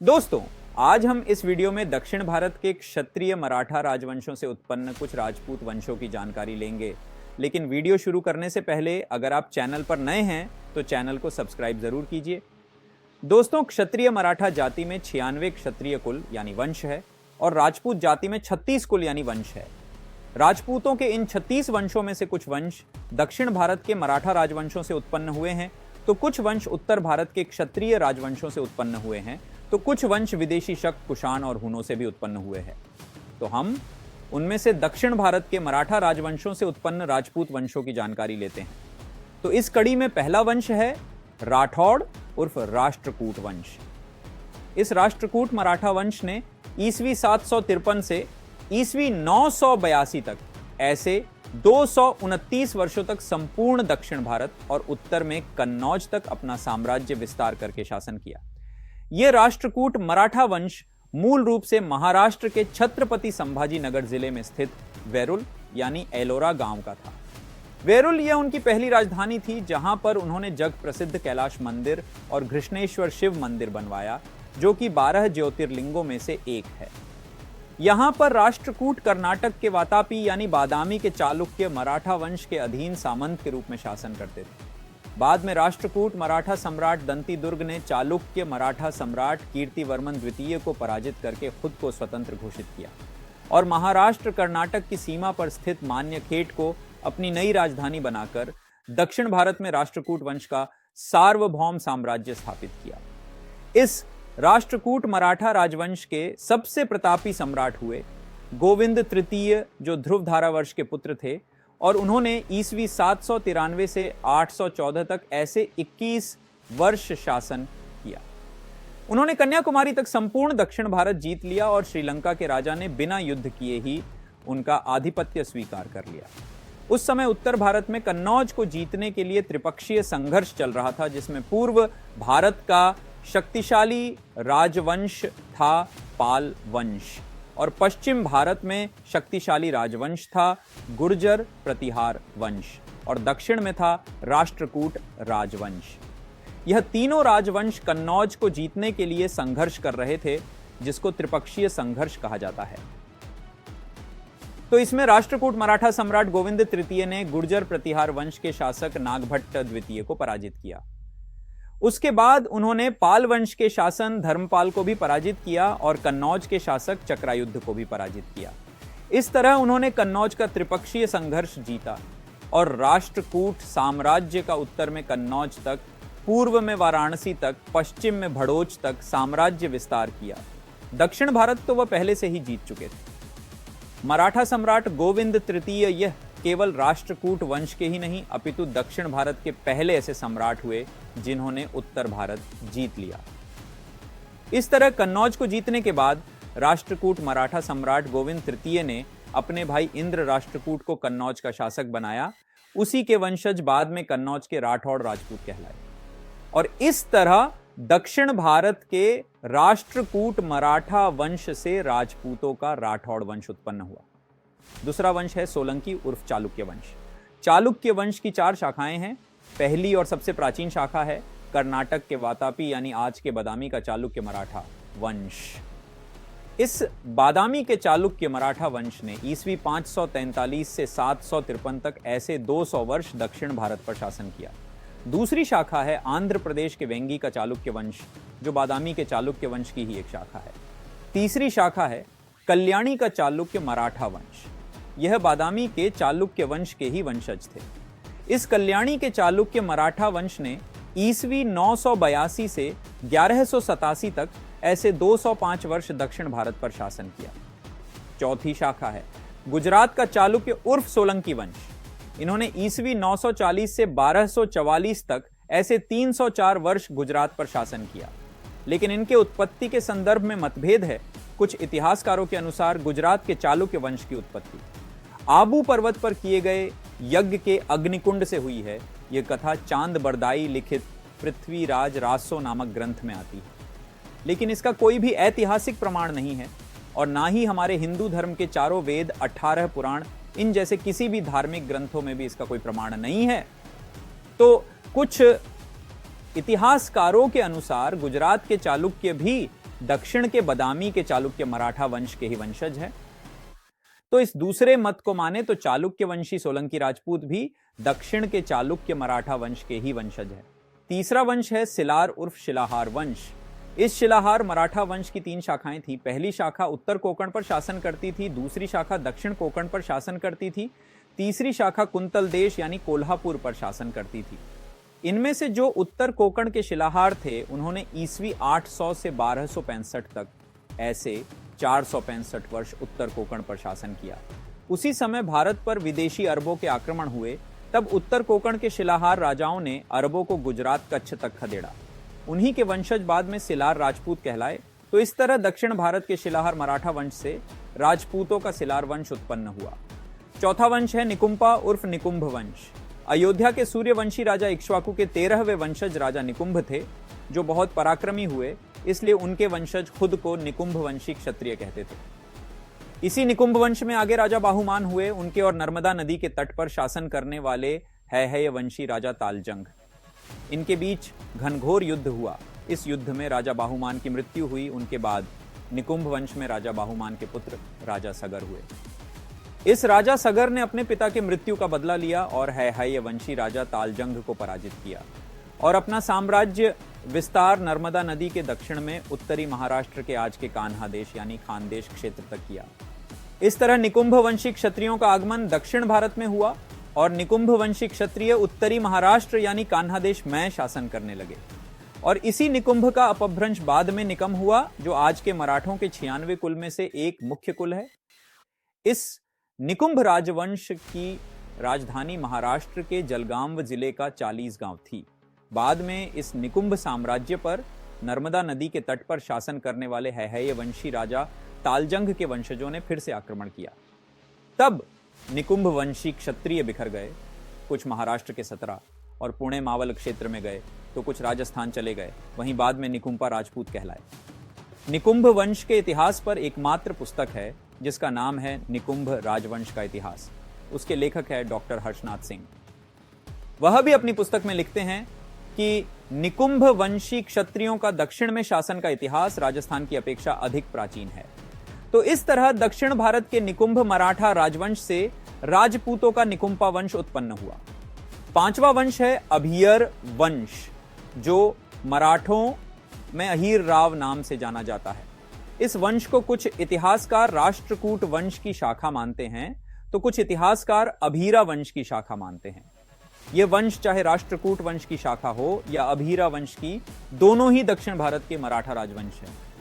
दोस्तों, आज हम इस वीडियो में दक्षिण भारत के क्षत्रिय मराठा राजवंशों से उत्पन्न कुछ राजपूत वंशों की जानकारी लेंगे। लेकिन वीडियो शुरू करने से पहले अगर आप चैनल पर नए हैं तो चैनल को सब्सक्राइब जरूर कीजिए। दोस्तों, क्षत्रिय मराठा जाति में 96 क्षत्रिय कुल यानी वंश है और राजपूत जाति में 36 कुल यानी वंश है। राजपूतों के इन 36 वंशों में से कुछ वंश दक्षिण भारत के मराठा राजवंशों से उत्पन्न हुए हैं, तो कुछ वंश उत्तर भारत के क्षत्रिय राजवंशों से उत्पन्न हुए हैं, तो कुछ वंश विदेशी शक, कुषाण और हुनों से भी उत्पन्न हुए हैं। तो हम उनमें से दक्षिण भारत के मराठा राजवंशों से उत्पन्न राजपूत वंशों की जानकारी लेते हैं। तो इस कड़ी में पहला वंश है राठौड़ उर्फ राष्ट्रकूट वंश। इस राष्ट्रकूट मराठा वंश ने ईस्वी 753 से ईस्वी 982 तक ऐसे 229 वर्षों तक संपूर्ण दक्षिण भारत और उत्तर में कन्नौज तक अपना साम्राज्य विस्तार करके शासन किया। यह राष्ट्रकूट मराठा वंश मूल रूप से महाराष्ट्र के छत्रपति संभाजी नगर जिले में स्थित वेरुल यानी एलोरा गांव का था। वेरुल यह उनकी पहली राजधानी थी, जहां पर उन्होंने जग प्रसिद्ध कैलाश मंदिर और घृष्णेश्वर शिव मंदिर बनवाया, जो कि 12 ज्योतिर्लिंगों में से एक है। यहां पर राष्ट्रकूट कर्नाटक के वातापी यानी बादामी के चालुक्य मराठा वंश के अधीन सामंत के रूप में शासन करते थे। बाद में राष्ट्रकूट मराठा सम्राट दंती दुर्ग ने चालुक्य मराठा सम्राट कीर्तिवर्मन द्वितीय को पराजित करके खुद को स्वतंत्र घोषित किया और महाराष्ट्र कर्नाटक की सीमा पर स्थित मान्यखेट को अपनी नई राजधानी बनाकर दक्षिण भारत में राष्ट्रकूट वंश का सार्वभौम साम्राज्य स्थापित किया। इस राष्ट्रकूट मराठा राजवंश के सबसे प्रतापी सम्राट हुए गोविंद तृतीय, जो ध्रुव धारावर्ष के पुत्र थे, और उन्होंने ईस्वी 793 से 814 तक ऐसे 21 वर्ष शासन किया। उन्होंने कन्याकुमारी तक संपूर्ण दक्षिण भारत जीत लिया और श्रीलंका के राजा ने बिना युद्ध किए ही उनका आधिपत्य स्वीकार कर लिया। उस समय उत्तर भारत में कन्नौज को जीतने के लिए त्रिपक्षीय संघर्ष चल रहा था, जिसमें पूर्व भारत का शक्तिशाली राजवंश था पाल वंश और पश्चिम भारत में शक्तिशाली राजवंश था गुर्जर प्रतिहार वंश और दक्षिण में था राष्ट्रकूट राजवंश। यह तीनों राजवंश कन्नौज को जीतने के लिए संघर्ष कर रहे थे, जिसको त्रिपक्षीय संघर्ष कहा जाता है। तो इसमें राष्ट्रकूट मराठा सम्राट गोविंद तृतीय ने गुर्जर प्रतिहार वंश के शासक नागभट्ट द्वितीय को पराजित किया। उसके बाद उन्होंने पाल वंश के शासन धर्मपाल को भी पराजित किया और कन्नौज के शासक चक्रायुद्ध को भी पराजित किया। इस तरह उन्होंने कन्नौज का त्रिपक्षीय संघर्ष जीता और राष्ट्रकूट साम्राज्य का उत्तर में कन्नौज तक, पूर्व में वाराणसी तक, पश्चिम में भड़ोच तक साम्राज्य विस्तार किया। दक्षिण भारत तो वह पहले से ही जीत चुके थे। मराठा सम्राट गोविंद तृतीय यह केवल राष्ट्रकूट वंश के ही नहीं अपितु दक्षिण भारत के पहले ऐसे सम्राट हुए जिन्होंने उत्तर भारत जीत लिया। इस तरह कन्नौज को जीतने के बाद राष्ट्रकूट मराठा सम्राट गोविंद तृतीय ने अपने भाई इंद्र राष्ट्रकूट को कन्नौज का शासक बनाया। उसी के वंशज बाद में कन्नौज के राठौड़ राजपूत कहलाए और इस तरह दक्षिण भारत के राष्ट्रकूट मराठा वंश से राजपूतों का राठौड़ वंश उत्पन्न हुआ। दूसरा वंश है सोलंकी उर्फ चालुक्य वंश। चालुक्य वंश की 4 शाखाएं हैं। पहली और सबसे प्राचीन शाखा है कर्नाटक के वातापी यानी आज के बादामी का चालुक्य मराठा वंश। इस बादामी के चालुक्य मराठा वंश ने ईस्वी 543 से 753 तक ऐसे 200 वर्ष दक्षिण भारत पर शासन किया। दूसरी शाखा है आंध्र प्रदेश के वेंगी का चालुक्य वंश, जो बादामी के चालुक्य वंश की ही एक शाखा है। तीसरी शाखा है कल्याणी का चालुक्य मराठा वंश। यह बादामी के चालुक्य वंश के ही वंशज थे। इस कल्याणी के चालुक्य मराठा वंश ने ईस्वी 982 से 1187 तक ऐसे 205 वर्ष दक्षिण भारत पर शासन किया। चौथी शाखा है गुजरात का चालुक्य उर्फ सोलंकी वंश। इन्होंने ईस्वी 940 से 1244 तक ऐसे 304 वर्ष गुजरात पर शासन किया। लेकिन इनके उत्पत्ति के संदर्भ में मतभेद है। कुछ इतिहासकारों के अनुसार गुजरात के चालुक्य वंश की उत्पत्ति आबू पर्वत पर किए गए यज्ञ के अग्निकुंड से हुई है। यह कथा चांद बरदाई लिखित पृथ्वीराज रासो नामक ग्रंथ में आती है, लेकिन इसका कोई भी ऐतिहासिक प्रमाण नहीं है और ना ही हमारे हिंदू धर्म के चारों वेद, 18 पुराण, इन जैसे किसी भी धार्मिक ग्रंथों में भी इसका कोई प्रमाण नहीं है। तो कुछ इतिहासकारों के अनुसार गुजरात के चालुक्य भी दक्षिण के बदामी के चालुक्य मराठा वंश के ही वंशज है। तो इस दूसरे मत को माने तो चालुक्य वंशी सोलंकी राजपूत भी दक्षिण के चालुक्य मराठा वंश के ही वंशज है। तीसरा वंश है सिलार उर्फ शिलाहार वंश। इस शिलाहार मराठा वंश की 3 शाखाएं थी। पहली शाखा उत्तर कोंकण पर शासन करती थी, दूसरी शाखा दक्षिण कोंकण पर शासन करती थी, तीसरी शाखा कुंतल देश यानी कोल्हापुर पर शासन करती थी। इनमें से जो उत्तर कोंकण के शिलाहार थे उन्होंने ईस्वी 800 से 1265 तक ऐसे 465 वर्ष उत्तर कोंकण पर शासन किया। उसी समय भारत पर विदेशी अरबों के आक्रमण हुए, तब उत्तर कोंकण के शिलाहार राजाओं ने अरबों को गुजरात कच्छ तक खदेड़ा। उन्हीं के वंशज बाद में सिलार राजपूत कहलाए। तो इस तरह दक्षिण भारत के शिलाहार मराठा वंश से राजपूतों का सिलार वंश उत्पन्न हुआ। चौथा वंश है निकुंभा उर्फ निकुंभ वंश। अयोध्या के सूर्यवंशी राजा इक्ष्वाकु के 13वें वंशज राजा निकुंभ थे, जो बहुत पराक्रमी हुए, इसलिए उनके वंशज खुद को निकुंभ वंशी क्षत्रिय कहते थे। इसी निकुंभ वंश में आगे राजा बाहुमान हुए। उनके और नर्मदा नदी के तट पर शासन करने वाले हैहय वंशी राजा तालजंग। इनके बीच घनघोर युद्ध हुआ। इस युद्ध में राजा बाहुमान की मृत्यु हुई। उनके बाद निकुंभ वंश में राजा बाहुमान के पुत्र राजा सगर हुए। इस राजा सगर ने अपने पिता की मृत्यु का बदला लिया और हैहय वंशी राजा तालजंग को पराजित किया और अपना साम्राज्य विस्तार नर्मदा नदी के दक्षिण में उत्तरी महाराष्ट्र के आज के कान्हा देश यानी खानदेश क्षेत्र तक किया। इस तरह निकुंभ वंशी क्षत्रियों का आगमन दक्षिण भारत में हुआ और निकुंभ वंशी क्षत्रिय उत्तरी महाराष्ट्र यानी कान्हा देश में शासन करने लगे। और इसी निकुंभ का अपभ्रंश बाद में निकम हुआ, जो आज के मराठों के 96 कुल में से एक मुख्य कुल है। इस निकुंभ राजवंश की राजधानी महाराष्ट्र के जलगांव जिले का 40 गांव थी। बाद में इस निकुंभ साम्राज्य पर नर्मदा नदी के तट पर शासन करने वाले हैहय वंशी राजा तालजंग के वंशजों ने फिर से आक्रमण किया। तब निकुंभ वंशी क्षत्रिय बिखर गए। कुछ महाराष्ट्र के 17 और पुणे मावल क्षेत्र में गए, तो कुछ राजस्थान चले गए। वहीं बाद में निकुंभा राजपूत कहलाए। निकुंभ वंश के इतिहास पर एकमात्र पुस्तक है जिसका नाम है निकुंभ राजवंश का इतिहास। उसके लेखक है डॉक्टर हर्षनाथ सिंह। वह भी अपनी पुस्तक में लिखते हैं कि निकुंभ वंशी क्षत्रियों का दक्षिण में शासन का इतिहास राजस्थान की अपेक्षा अधिक प्राचीन है। तो इस तरह दक्षिण भारत के निकुंभ मराठा राजवंश से राजपूतों का निकुंभा वंश उत्पन्न हुआ। 5वां वंश है अभियर वंश, जो मराठों में अहीर राव नाम से जाना जाता है। इस वंश को कुछ इतिहासकार राष्ट्रकूट वंश की शाखा मानते हैं, तो कुछ इतिहासकार अभीरा वंश की शाखा मानते हैं। यह वंश चाहे राष्ट्रकूट वंश की शाखा हो या अभीरा वंश की, दोनों ही दक्षिण भारत के मराठा राजवंश है।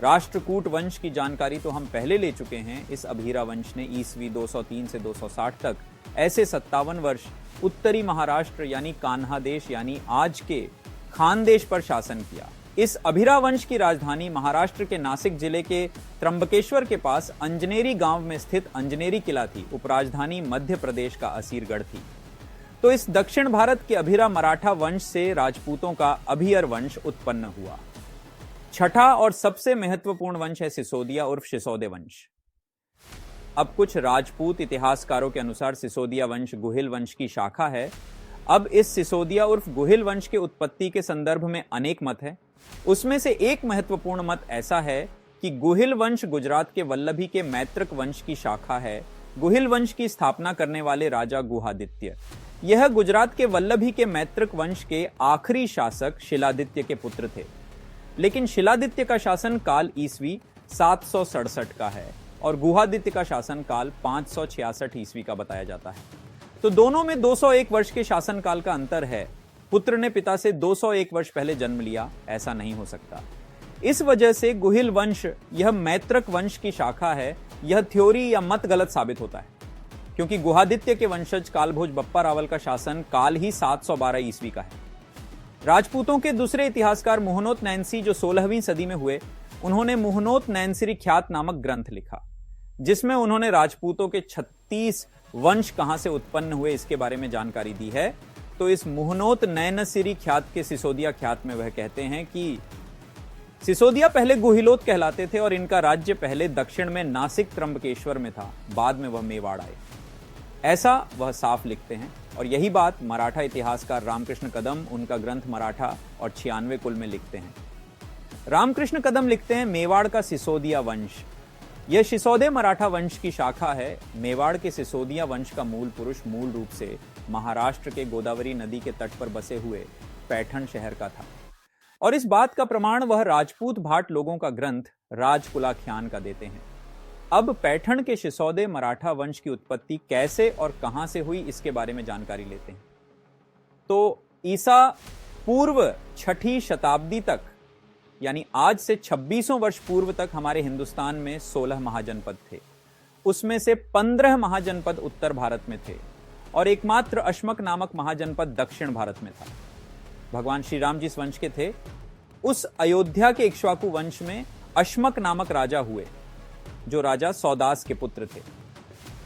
राष्ट्रकूट वंश की जानकारी तो हम पहले ले चुके हैं। इस अभीरा वंश ने ईस्वी 203 से 260 तक ऐसे 57 वर्ष उत्तरी महाराष्ट्र यानी कान्हा देश यानी आज के खानदेश पर शासन किया। इस अभीरा वंश की राजधानी महाराष्ट्र के नासिक जिले के त्र्यंबकेश्वर के पास अंजनेरी गांव में स्थित अंजनेरी किला थी। उपराजधानी मध्य प्रदेश का असीरगढ़ थी। तो इस दक्षिण भारत के अभीरा मराठा वंश से राजपूतों का अभियर वंश उत्पन्न हुआ। छठा और सबसे महत्वपूर्ण वंश है सिसोदिया उर्फ सिसोदे वंश। अब कुछ राजपूत इतिहासकारों के अनुसार सिसोदिया वंश गुहिल वंश की शाखा है। अब इस सिसोदिया उर्फ गुहिल वंश के उत्पत्ति के संदर्भ में अनेक मत है। उसमें से एक महत्वपूर्ण मत ऐसा है कि गुहिल वंश गुजरात के वल्लभी के मैत्रक वंश की शाखा है। गुहिल वंश की स्थापना करने वाले राजा गुहादित्य, यह गुजरात के वल्लभी के मैत्रक वंश के आखिरी शासक शिलादित्य के पुत्र थे। लेकिन शिलादित्य का शासन काल ईस्वी 767 का है और गुहादित्य का शासन काल 566 ईस्वी का बताया जाता है। तो दोनों में 201 वर्ष के शासन काल का अंतर है। पुत्र ने पिता से 201 वर्ष पहले जन्म लिया, ऐसा नहीं हो सकता। इस वजह से गुहिल वंश यह मैत्रक वंश की शाखा है। यह थ्योरी या मत गलत साबित होता है, क्योंकि गुहादित्य के वंशज कालभोज बप्पा रावल का शासन काल ही 712 ईस्वी का है। राजपूतों के दूसरे इतिहासकार मुहनोत नैन्सी, जो 16वीं सदी में हुए, उन्होंने मुहनोत नैन्सरी ख्यात नामक ग्रंथ लिखा, जिसमें उन्होंने राजपूतों के 36 वंश कहां से उत्पन्न हुए इसके बारे में जानकारी दी है। तो इस मुहनोत नैनसिरी ख्यात के सिसोदिया ख्यात में वह कहते हैं कि सिसोदिया पहले गुहिलोत कहलाते थे और इनका राज्य पहले दक्षिण में नासिक त्र्यंबकेश्वर में था, बाद में वह मेवाड़ आए, ऐसा वह साफ लिखते हैं। और यही बात मराठा इतिहासकार रामकृष्ण कदम उनका ग्रंथ मराठा और 96 कुल में लिखते हैं। रामकृष्ण कदम लिखते हैं, मेवाड़ का सिसोदिया वंश। यह सिसोदे मराठा वंश की शाखा है। मेवाड़ के सिसोदिया वंश का मूल पुरुष मूल रूप से महाराष्ट्र के गोदावरी नदी के तट पर बसे हुए पैठण शहर का था, और इस बात का प्रमाण वह राजपूत भाट लोगों का ग्रंथ राजकुलाख्यान का देते हैं। अब पैठण के सिसोदे मराठा वंश की उत्पत्ति कैसे और कहां से हुई, इसके बारे में जानकारी लेते हैं। तो ईसा पूर्व 6ठी शताब्दी तक, यानी आज से 2600 वर्ष पूर्व तक हमारे हिंदुस्तान में 16 महाजनपद थे। उसमें से 15 महाजनपद उत्तर भारत में थे और एकमात्र अश्मक नामक महाजनपद दक्षिण भारत में था। भगवान श्री राम जिस वंश के थे, उस अयोध्या के इक्ष्वाकु वंश में अश्मक नामक राजा हुए, जो राजा सौदास के पुत्र थे।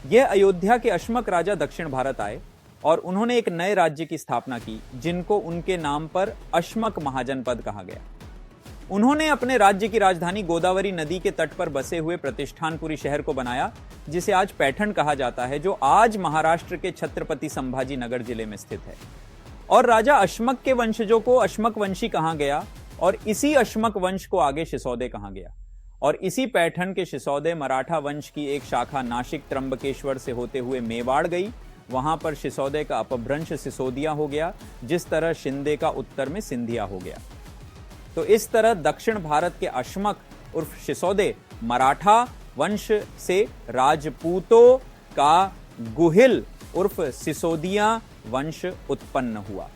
यह अयोध्या के अश्मक राजा दक्षिण भारत आए और उन्होंने एक नए राज्य की स्थापना की, जिनको उनके नाम पर अश्मक महाजनपद कहा गया। उन्होंने अपने राज्य की राजधानी गोदावरी नदी के तट पर बसे हुए प्रतिष्ठानपुरी शहर को बनाया, जिसे आज पैठण कहा जाता है, जो आज महाराष्ट्र के छत्रपति संभाजी नगर जिले में स्थित है। और राजा अश्मक के वंशजों को अश्मक वंशी कहा गया और इसी अश्मक वंश को आगे सिसोदे कहा गया। और इसी पैठण के सिसोदे मराठा वंश की एक शाखा नासिक त्र्यंबकेश्वर से होते हुए मेवाड़ गई। वहां पर सिसोदे का अपभ्रंश सिसोदिया हो गया, जिस तरह शिंदे का उत्तर में सिंधिया हो गया। तो इस तरह दक्षिण भारत के अश्मक उर्फ सिसोदे मराठा वंश से राजपूतों का गुहिल उर्फ सिसोदिया वंश उत्पन्न हुआ।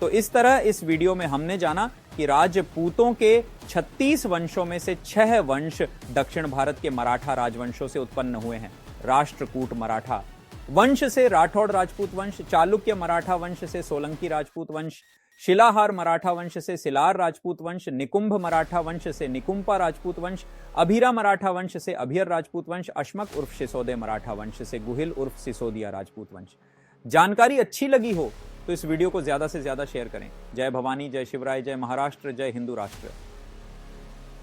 तो इस तरह इस वीडियो में हमने जाना कि राजपूतों के 36 वंशों में से 6 वंश दक्षिण भारत के मराठा राजवंशों से उत्पन्न हुए हैं। राष्ट्रकूट मराठा वंश से राठौड़ राजपूत वंश, चालुक्य मराठा वंश से सोलंकी राजपूत वंश, शिलाहार मराठा वंश से सिलार राजपूत वंश, निकुंभ मराठा वंश से निकुंपा राजपूत वंश, अभीरा मराठा वंश से अभियर राजपूत वंश, अश्मक उर्फ सिसोदे मराठा वंश से गुहिल उर्फ सिसोदिया राजपूत वंश। जानकारी अच्छी लगी हो तो इस वीडियो को ज्यादा से ज्यादा शेयर करें। जय भवानी, जय शिवराय, जय महाराष्ट्र, जय हिंदू राष्ट्र।